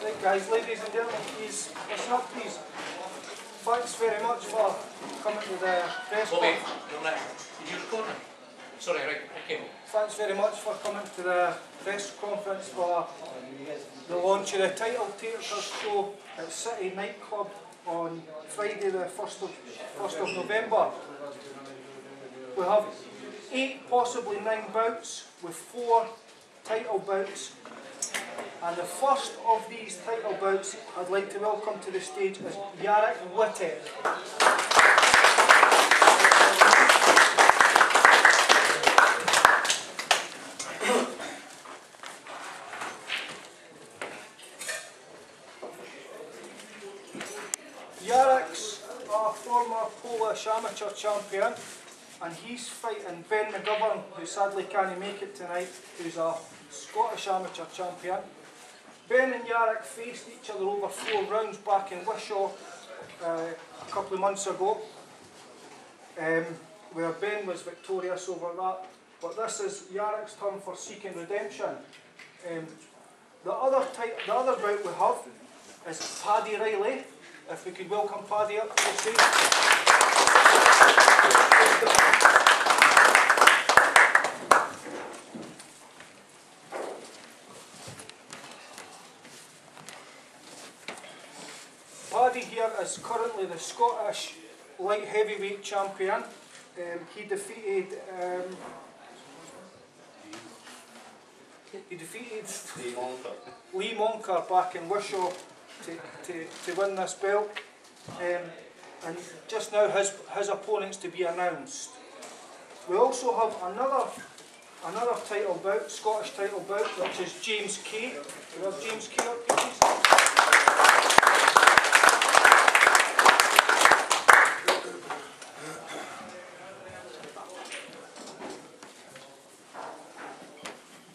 Right guys, ladies and gentlemen, please listen up please. Thanks very much for coming to the press conference. Did you record it? Sorry, right, okay. Thanks very much for coming to the press conference for the launch of the title theatre show at City Nightclub on Friday the 1st of November. We have 8, possibly 9 bouts with 4 title bouts. And the first of these title bouts I'd like to welcome to the stage is Jarek Wittek. Jarek's a former Polish amateur champion, and he's fighting Ben McGovern, who sadly can't make it tonight, who's a Scottish amateur champion. Ben and Jarek faced each other over 4 rounds back in Wishaw a couple of months ago, where Ben was victorious over that. But this is Jarek's turn for seeking redemption. The other bout we have is Paddy Riley. If we could welcome Paddy up to the stage. Paddy here is currently the Scottish light heavyweight champion. He defeated Lee Monker back in Wishaw to win this belt, and just now his opponent's to be announced. We also have another title bout, Scottish title bout, which is James Kay. We have James Kay up here, please.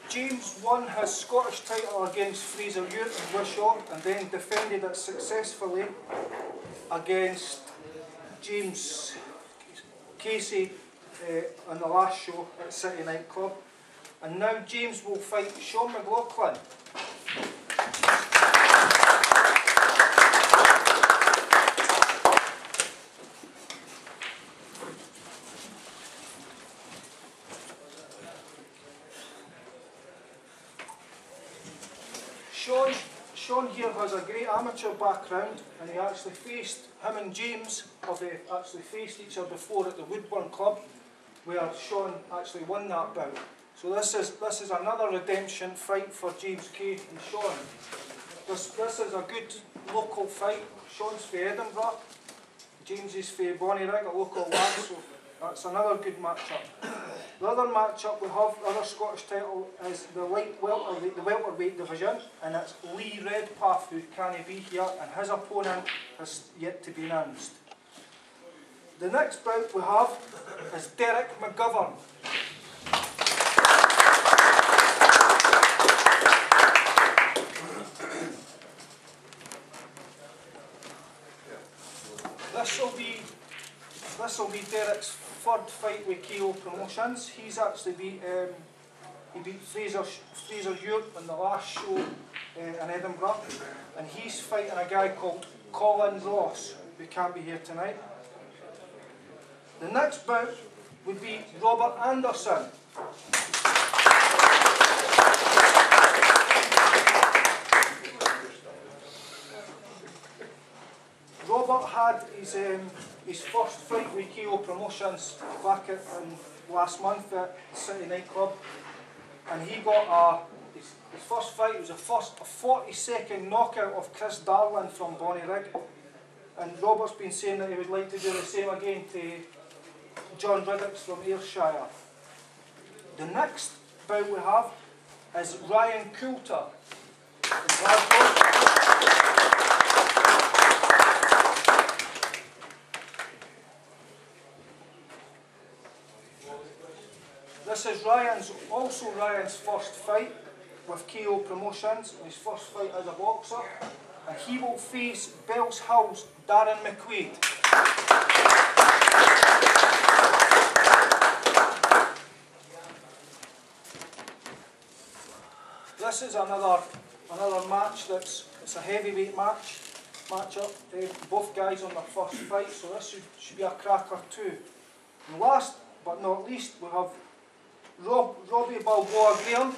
James won his Scottish title against Fraser Ure in Wishaw and then defended it successfully against James Casey on the last show at City Nightclub. And now James will fight Sean McLaughlin. Sean here has a great amateur background, and he actually faced, him and James have actually faced each other before at the Woodburn Club, where Sean actually won that bout. So this is another redemption fight for James Kay and Sean. This is a good local fight. Sean's for Edinburgh, James is for Bonnyrigg, a local lad, so that's another good matchup. The other matchup we have, the other Scottish title, is the welterweight division, and it's Lee Redpath who can't be here, and his opponent has yet to be announced. The next bout we have is Derek McGovern. This will be Derek's 3rd fight with KO Promotions. He's actually beat Fraser Ure in the last show in Edinburgh, and he's fighting a guy called Colin Ross, who can't be here tonight. The next bout would be Robert Anderson. Robert had his first fight with KO Promotions back last month at City Nightclub, and he got his first fight was a 40-second knockout of Chris Darlin from Bonnyrigg, and Robert's been saying that he would like to do the same again to John Riddicks from Ayrshire. The next bout we have is Ryan Coulter from Glasgow. This is also Ryan's first fight with KO Promotions, his first fight as a boxer, and he will face Bells Hill's Darren McQuaid. This is another match that's it's a heavyweight match-up. Both guys on their first fight, so this should be a cracker too. And last but not least, we have Robbie Balboa Graham.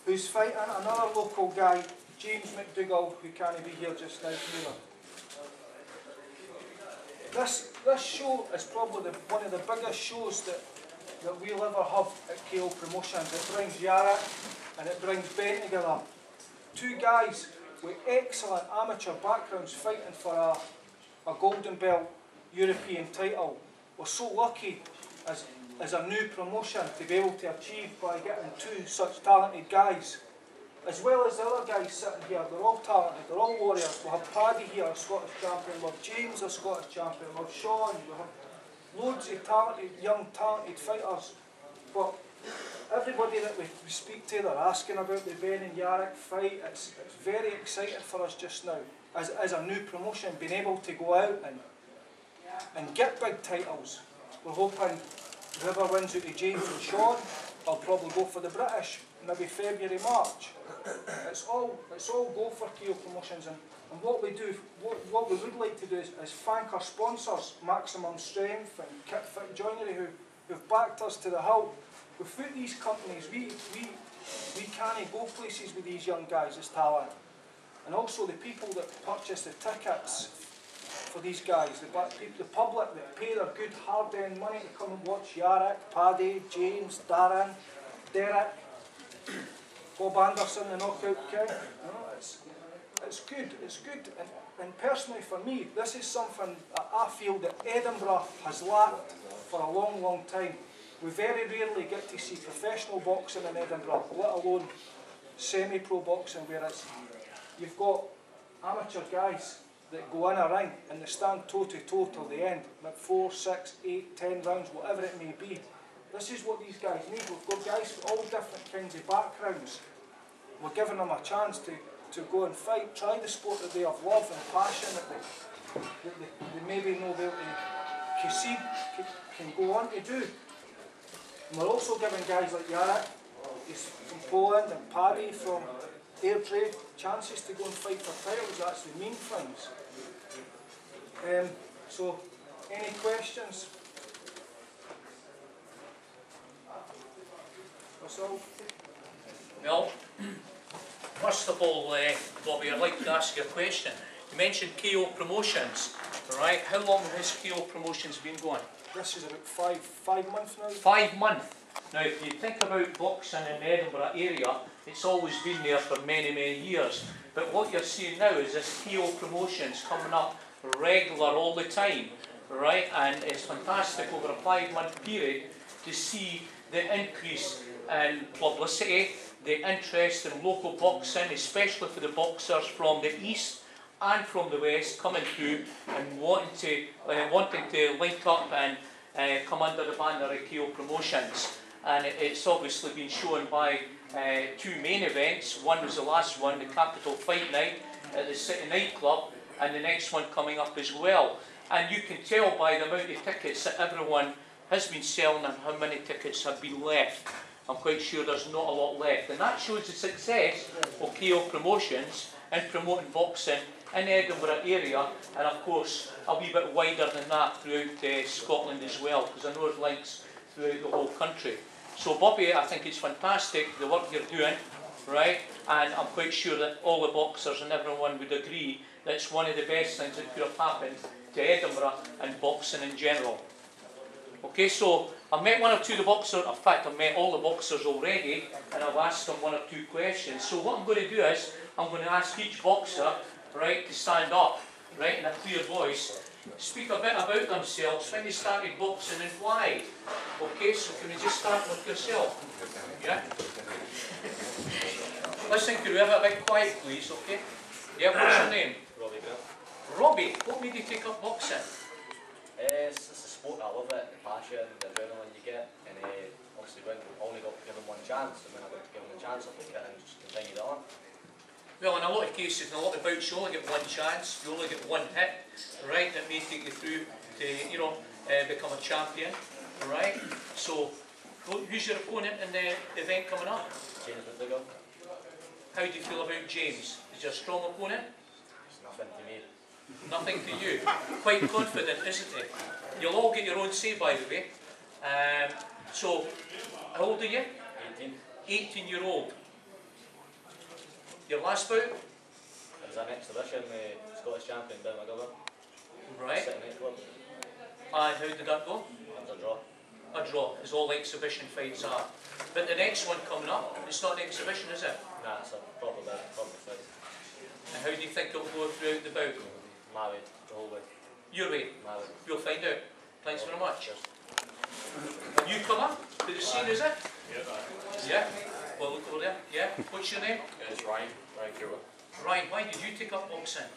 Who's fighting another local guy, James McDougall, who can't be here just now either. This show is probably one of the biggest shows that we'll ever have at KO Promotions. It brings Yarrick and it brings Ben together. Two guys with excellent amateur backgrounds fighting for a golden belt European title. We're so lucky as a new promotion to be able to achieve by getting two such talented guys. As well as the other guys sitting here, they're all talented, they're all warriors. We have Paddy here, a Scottish champion, we have James, a Scottish champion, we have Sean, we have loads of young talented fighters. But everybody that we speak to, they're asking about the Ben and Yarrick fight. It's very exciting for us just now, as a new promotion, being able to go out and get big titles. We're hoping whoever wins out of James and Sean, I'll probably go for the British, maybe February, March. It's all go for KO Promotions, and what we do, what we would like to do is thank our sponsors, Maximum Strength and Kit Fit Joinery, who've backed us to the hilt. Without these companies, we can't go places with these young guys as talent. And also the people that purchase the tickets for these guys, the public that pay their good hard-earned money to come and watch Yarrick, Paddy, James, Darren, Derek, Bob Anderson, the Knockout King. You know, it's good. And personally for me, this is something that I feel that Edinburgh has lacked for a long, long time. We very rarely get to see professional boxing in Edinburgh, let alone semi-pro boxing, where you've got amateur guys that go in a ring and they stand toe-to-toe till the end, like 4, 6, 8, 10 rounds, whatever it may be. This is what these guys need. We've got guys with all different kinds of backgrounds. We're giving them a chance to go and fight, try the sport that they have love and passion that they maybe know they'll can go on to do. And we're also giving guys like Yarrick, he's from Poland, and Paddy from Airdrie, chances to go and fight for titles. That's the main things. So, any questions? Well, first of all, Bobby, I'd like to ask you a question. You mentioned KO Promotions, right? How long has KO Promotions been going? This is about five months now. 5 months. Now, if you think about boxing in the Edinburgh area, it's always been there for many, many years. But what you're seeing now is this KO Promotions coming up regular all the time, right? And it's fantastic over a 5-month period to see the increase in publicity, the interest in local boxing, especially for the boxers from the east and from the west coming through and wanting to link up and come under the banner of KO Promotions. And it's obviously been shown by 2 main events. One was the last one, the Capital Fight Night at the City Nightclub, and the next one coming up as well. And you can tell by the amount of tickets that everyone has been selling and how many tickets have been left. I'm quite sure there's not a lot left. And that shows the success of KO Promotions in promoting boxing in the Edinburgh area, and of course a wee bit wider than that throughout Scotland as well, because I know there's links throughout the whole country. So Bobby, I think it's fantastic the work you're doing, right? And I'm quite sure that all the boxers and everyone would agree that it's one of the best things that could have happened to Edinburgh and boxing in general. Okay, so I've met 1 or 2 of the boxers, in fact I've met all the boxers already, and I've asked them 1 or 2 questions. So what I'm going to do is, I'm going to ask each boxer, right, to stand up, right, in a clear voice, speak a bit about themselves, when they started boxing and why. Okay, so can we just start with yourself? Yeah? Listen, could we have a bit quiet please, okay? Yeah, what's your name? Robbie. Robbie, what made you take up boxing? It's a sport, I love it, the passion, the adrenaline you get, and obviously when I only got given 1 chance, and when I got given the chance I took it and just continued on. Well, in a lot of cases, in a lot of bouts, you only get 1 chance, you only get 1 hit, right, that may take you through to, you know, become a champion, right? So, Who's your opponent in the event coming up? James Matv. How do you feel about James? Is he a strong opponent? It's nothing to me. Nothing to you. Quite confident, isn't he? You'll all get your own say, by the way. So, how old are you? 18. 18-year-old. Your last bout? It was an exhibition with Scottish champion Ben McGovern. Right. City nightclub. And how did that go? It was a draw. A draw, as all exhibition fights are. But the next one coming up, it's not an exhibition, is it? Nah, it's a proper fight. And how do you think it'll go throughout the bout? My way, the whole way. Your way? My way. You'll find out. Thanks very much. Cheers. A newcomer to the scene, is it? Yeah. Yeah. Well, look over there. Yeah. What's your name? It's Ryan. Ryan Kruger. Ryan, why did you take up boxing?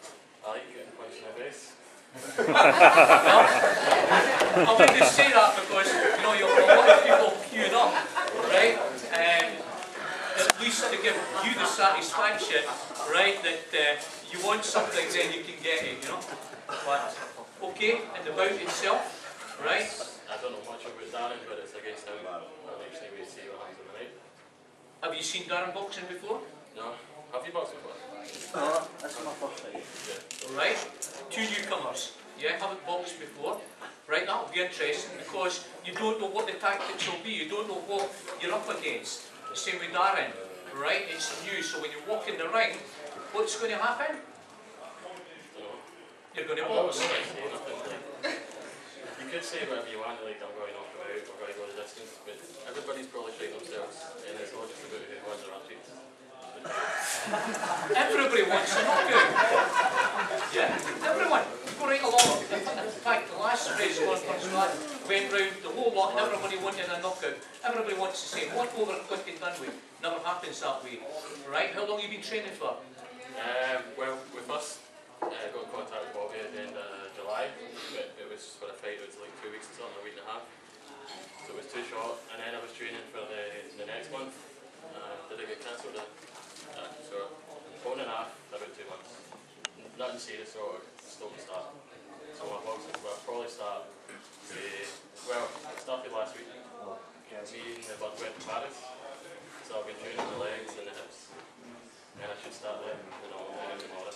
I like getting punched in the face. I wouldn't say that because, you know, you've got a lot of people queuing up, right? At least to give you the satisfaction, right, that you want something, then you can get it, you know? But, okay, and the bout itself, right? I don't know much about Darren, but it's against him. I'll actually wait to see what happens in the night. Have you seen Darren boxing before? No. Have you boxed before? No, that's my first fight. Yeah. Right? Two newcomers, yeah, haven't boxed before. Right, that'll be interesting because you don't know what the tactics will be, you don't know what you're up against. The same with Darren, right? It's new, so when you walk in the ring, what's going to happen? You're going to box. You could say whatever you want, like I'm going off the out, I'm going to go the distance, but everybody's probably trying themselves, and it's all just about who wins or not. Everybody wants a knockout. Yeah, everyone. Go right along. In fact, the last race one first one went round the whole lot and everybody wanted a knockout. Everybody wants the same. One over and quick and done with. Never happens that way. Right? How long have you been training for? Well, we first got in contact with Bobby at the end of July, but it was for a fight, it was like 2 weeks or something, a week and a half. So it was too short, and then I was training for the next month. Did I get cancelled? So, 1.5, about 2 months. Nothing serious, so stop and start. So my boxing, well, I'll probably start, well, I started last week. Me and the bud went to Paris, so I've been training the legs and the hips. And I should start then, tomorrow.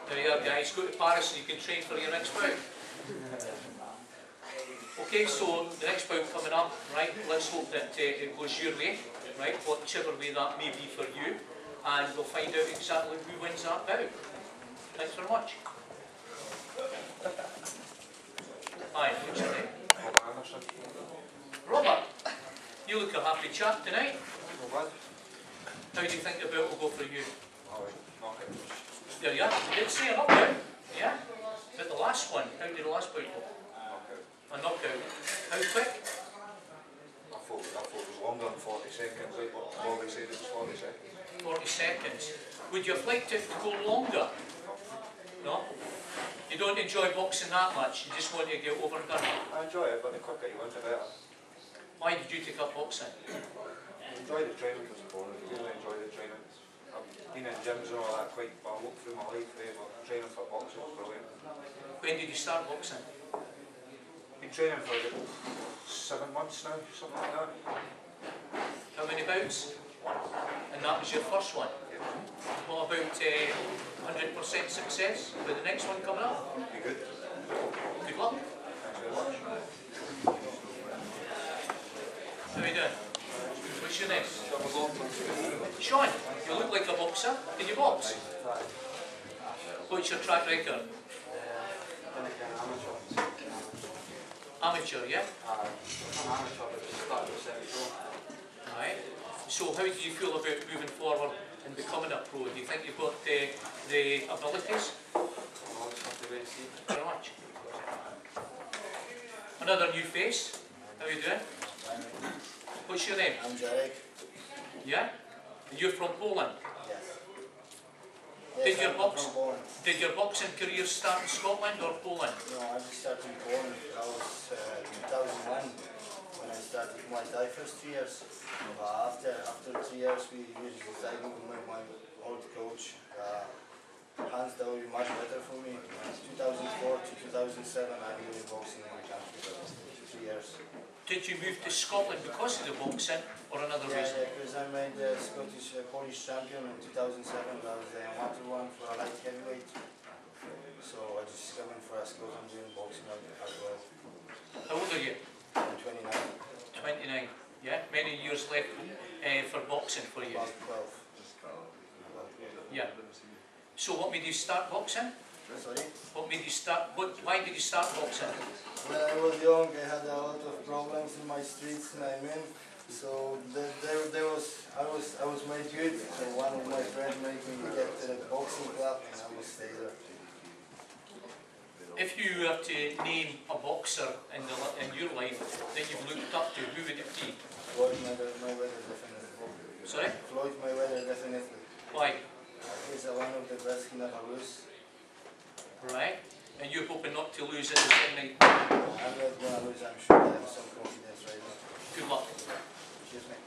There you are, guys. Go to Paris and you can train for your next bout. Okay, so the next bout coming up, right? Let's hope that it goes your way, right? Whichever way that may be for you. And we'll find out exactly who wins that bout. Thanks very much. Hi, what's your name? Robert. You look a happy chap tonight. How do you think the bout will go for you? There you are. You did say a knockout. Yeah? But the last one, how did the last bout go? A knockout. How quick? I thought it was longer than 40 seconds, like what Bobby said it was 40 seconds. 40 seconds. Would you have liked it to go longer? No? You don't enjoy boxing that much, you just want to get over and done with. I enjoy it, but the quicker you win, the better. Why did you take up boxing? I enjoy the training for support, I really enjoy the training. I've been in gyms and all that quite, but I look through my life there, but training for boxing was brilliant. When did you start boxing? Been training for about 7 months now, something like that. How many bouts? And that was your first one? What about 100% success with the next one coming up? Be good. Good luck. Thanks very much. How are you doing? What's your name? Sean, you look like a boxer. Can you box? What's your track record? Amateur, yeah? Right. So how do you feel about moving forward and becoming a pro? Do you think you've got the abilities? Very much. Another new face. How are you doing? What's your name? I'm Jarek. Yeah? And you're from Poland? Yes. Did your I'm from Poland. Did your boxing career start in Scotland or Poland? No, I started in Poland. That was 2001 when I started my first 3 years. After 3 years, we decided with my old coach. Hands that would be much better for me. 2004 to 2007, I really boxing in my country. 3 years. Did you move to Scotland because of the boxing or another Yeah, reason? because I made the Scottish Polish champion in 2007. That was the amateur one for a light heavyweight. So I just coming for a Scotland doing boxing as well. How old are you? I'm 29. 29. Yeah, many years left for boxing for you. About 12. Yeah. So what made you start boxing? Sorry? What made you start? Why did you start boxing? When I was young, I had a lot of problems in my streets, I mean. So I was made good. So one of my friends made me get to the boxing club, and I will stay there. If you were to name a boxer in your life that you've looked up to, who would it be? Floyd Mayweather, definitely. Sorry? Floyd Mayweather, definitely. Why? He's one of the best he never lose. Right. And you're hoping not to lose at the same night. I'm not gonna lose, I'm sure. I have some confidence right now. Good luck. Cheers, mate.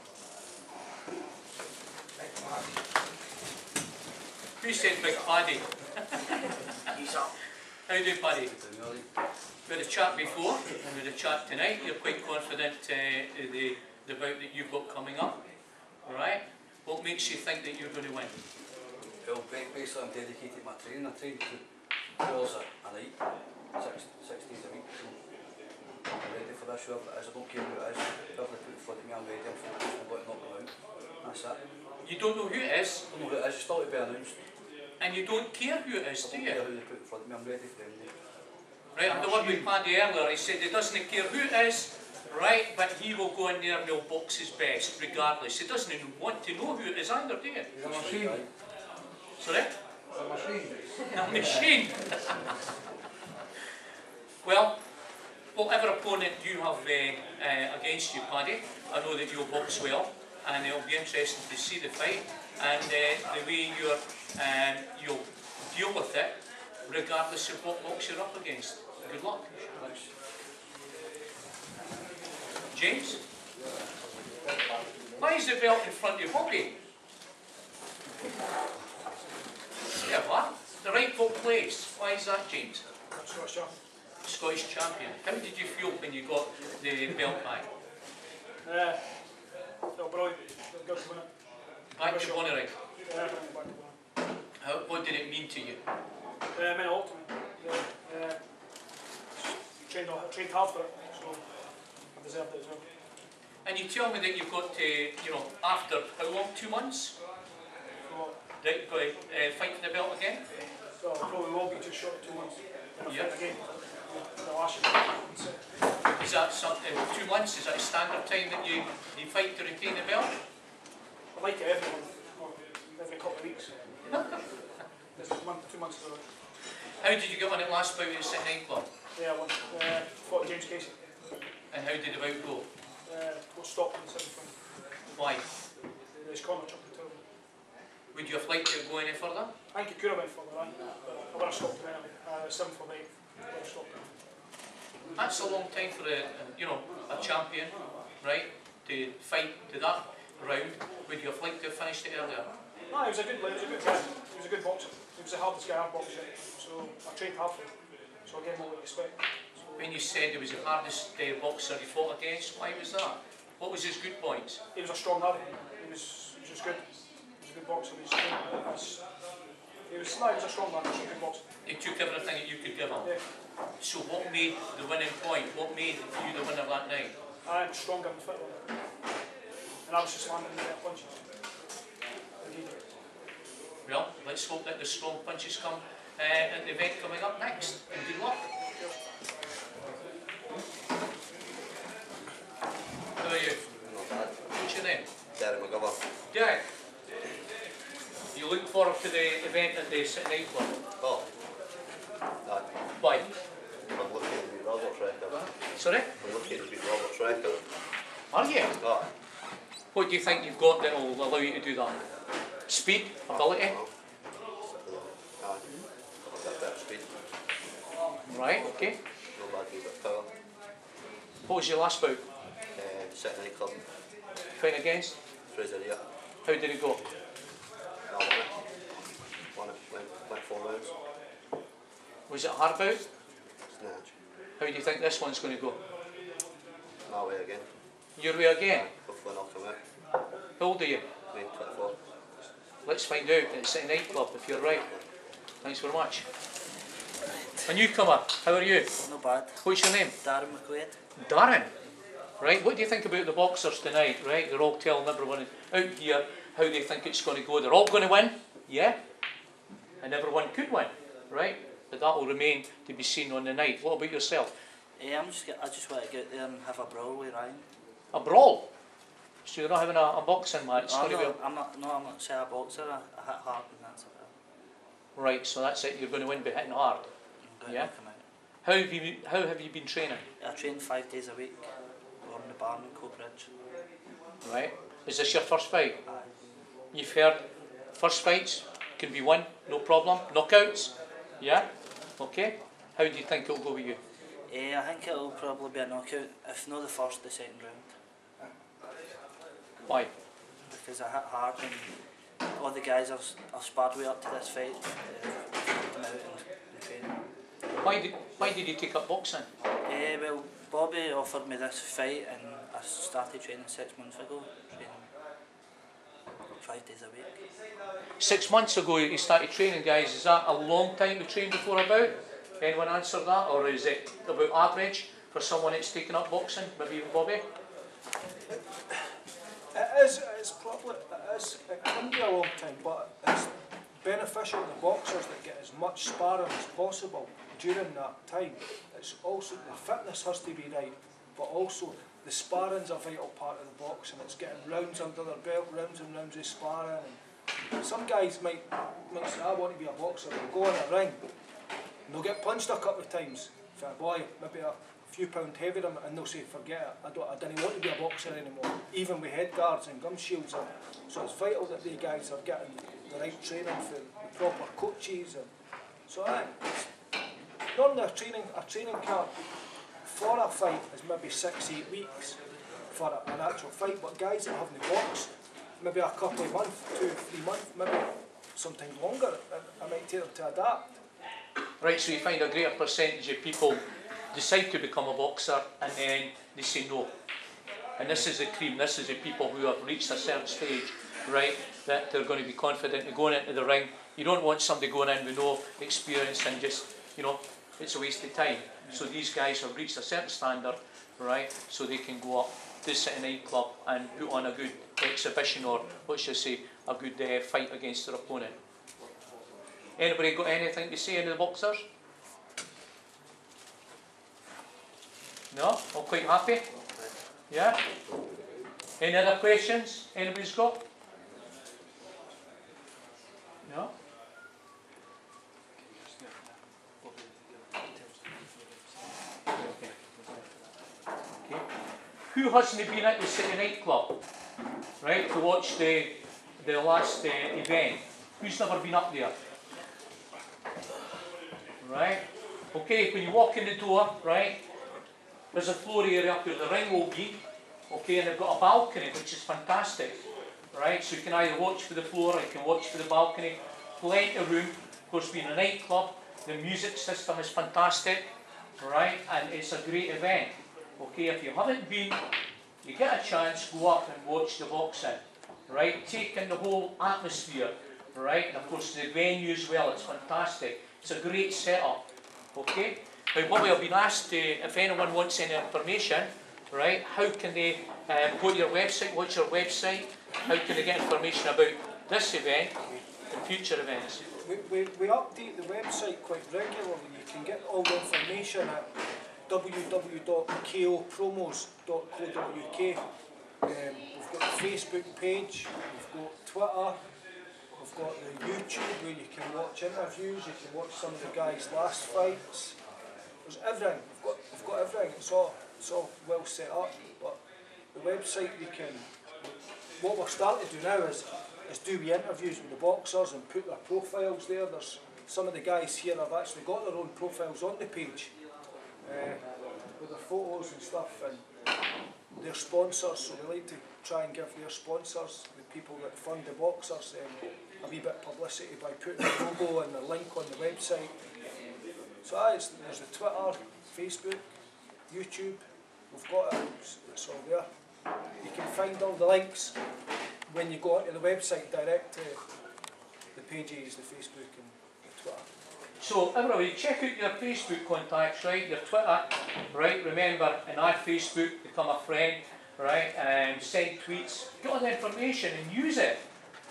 Who said Big Paddy? He's up. How do you, Paddy? We had a chat before, and we had a chat tonight. You're quite confident the bout that you've got coming up. Alright? What makes you think that you're going to win? Well, basically I'm dedicated to my training. I train 2 hours a night, 6 days a week. So I'm ready for this, whoever it is. I don't care who it is. Whoever they put in front of me, I'm ready. I'm focused. I'm going to knock them out. That's it. You don't know who it is, I don't know who it is. It's still to be announced. and you don't care who it is, do I don't you? care who they put in front of me. I'm ready for them. Right, I'm the one with Paddy earlier. He said he doesn't care who it is, right, but he will go in there and he'll box his best, regardless. He doesn't even want to know who it is either, do you? He's a machine. Sorry? He's a machine. A machine. Well, whatever opponent you have against you, Paddy, I know that you'll box well, and it'll be interesting to see the fight and the way you'll deal with it, regardless of what box you're up against. Good luck. Thanks. James? Why is the belt in front of your body? Yeah, what? The rightful place. Why is that, James? Scottish champion. How did you feel when you got the belt back? No, brilliant. Good to win it. Back to Bonnerig. Yeah, back to winning. What did it mean to you? Meant a lot to me. Trained hard for it, so I deserved it as well. And you tell me that you've got to, you know, after how long? 2 months? So, Right, you've got to fight for the belt again? so I probably will be just short of 2 months. Then I'll Yeah. fight again. The last year. Is that something, 2 months, is that a standard time that you fight to retain the belt? I like it every month, or every couple of weeks. This 2 months is alright. How did you get on it last bout at St. Club? Yeah, I won. Fought James Casey. And how did the bout go? Got stopped in the 7th round. Why? His corner chucked the 2. Would you have liked to go any further? I think he could have went further, but I would have stopped him anyway. The 7th or 8th, I would have stopped him. That's a long time for a champion, right? To fight to that round. Would you have liked to have finished it earlier? No, he was a good guy. He was a good boxer. He was the hardest guy I've boxed with. So I trained hard for him. So I gave him all the respect. When you said he was the hardest boxer you fought against, why was that? What was his good points? He was a strong lad. He was just good. He was a good boxer. He was a strong lad. He was a good boxer. He took everything that you could give him. Yeah. So what made the winning point? What made you the winner that night? I was stronger and fitter. And I was just landing the punches. Well, let's hope that the strong punches come at the event coming up next. And good luck. How are you? What's your name? Derek McGovern. Derek. You looking forward to the event at the St. Club? Oh. Aye. Why? I'm looking to beat Robert's record. Sorry? I'm looking to beat Robert's record. Are you? Aye. What do you think you've got that will allow you to do that? Speed? Ability? Aye. I've got a bit of speed. Right, okay. No bad wee bit of power. What was your last bout? St. Club. Fight against? Fraser, yeah. How did it go? I won it. Went 4 rounds. Was it a hard bout? Snatch. How do you think this one's going to go? that way again. Your way again? Hopefully knock him out. How old are you? 24. Let's find out at City Nightclub if you're right. Thanks very much. A newcomer, how are you? Not bad. What's your name? Darren McQuaid. Darren. Right, what do you think about the boxers tonight? Right, they're all telling everyone out here how they think it's going to go. They're all going to win, yeah? And everyone could win, right? But that will remain to be seen on the night. What about yourself? I just want to get out there and have a brawl with Ryan. A brawl? So you're not having a boxing match? I'm not say a boxer, I hit hard and that's it. Right, so that's it, you're going to win by hitting hard. Yeah? How have you been training? I train 5 days a week on the barn in Coatbridge. Right. Is this your first fight? Aye. You've heard first fights can be won, no problem. Knockouts? Yeah? Okay. How do you think it'll go with you? I think it'll probably be a knockout, if not the first, the second round. Why? Because I hit hard and all the guys I've sparred with up to this fight come out and train. Why did you take up boxing? Well, Bobby offered me this fight and I started training 6 months ago, training 5 days a week. 6 months ago you started training, guys. Is that a long time to train before about? Anyone answer that? Or is it about average for someone that's taken up boxing? Maybe even Bobby? It can be a long time, but it's beneficial to the boxers that get as much sparring as possible during that time. It's also, the fitness has to be right, but also the sparring's a vital part of the boxing. It's getting rounds under their belt, rounds and rounds of sparring. And some guys might say, I want to be a boxer, they'll go in a ring, and they'll get punched a couple of times. For a boy, maybe a few pound heavier than them, and they'll say, forget it, I didn't want to be a boxer anymore, even with head guards and gum shields on. So it's vital that these guys are getting the right training for the proper coaches. And so normally a training camp for a fight is maybe 6-8 weeks for an actual fight, but guys that haven't boxed, maybe a couple of months, 2-3 months, maybe sometimes longer, it might take them to adapt. Right, so you find a greater percentage of people decide to become a boxer and then they say no. And this is the cream, this is the people who have reached a certain stage, right, that they're going to be confident in going into the ring. You don't want somebody going in with no experience and just, you know, it's a waste of time. So these guys have reached a certain standard, right, so they can go up to the City Nightclub and put on a good exhibition, or what should I say, a good fight against their opponent. Anybody got anything to say, any of the boxers? No? All quite happy? Yeah? Any other questions anybody's got? No? Okay. Who hasn't been at the City Nightclub, right, to watch the last event? Who's never been up there? Right? Okay, when you walk in the door, right, there's a floor area up where the ring will be, okay, and they've got a balcony, which is fantastic, right, so you can either watch for the floor or you can watch for the balcony, plenty of room. Of course, being a nightclub, the music system is fantastic, right, and it's a great event. Okay, if you haven't been, you get a chance, go up and watch the boxing, right, take in the whole atmosphere, right, and of course the venue as well, it's fantastic, it's a great setup, okay. Now, Bobby, I've been asked if anyone wants any information, right, how can they go to your website, what's your website, how can they get information about this event and future events? We update the website quite regularly. You can get all the information at www.kopromos.co.uk. We've got the Facebook page, we've got Twitter, we've got the YouTube where you can watch interviews, you can watch some of the guys' last fights. There's everything. We've got everything. It's all well set up. But the website, what we're starting to do now is do interviews with the boxers and put their profiles there. There's some of the guys here have actually got their own profiles on the page with their photos and stuff, and their sponsors. So we like to try and give their sponsors, the people that fund the boxers, a wee bit of publicity by putting the logo and the link on the website. So there's the Twitter, Facebook, YouTube, we've got it, it's all there. You can find all the links when you go onto the website direct to the pages, the Facebook and the Twitter. So everybody, check out your Facebook contacts, right? Your Twitter, right? Remember, in our Facebook, become a friend, right? And send tweets, get all the information and use it,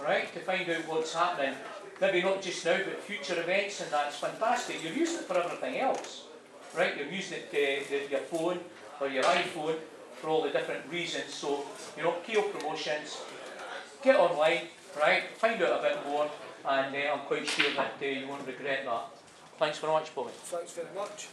right? To find out what's happening. Maybe not just now, but future events, and that's fantastic. You're using it for everything else, right? You're using it to your phone or your iPhone for all the different reasons. So, you know, KO Promotions, get online, right? Find out a bit more, and I'm quite sure that you won't regret that. Thanks very much, Bobby. Thanks very much.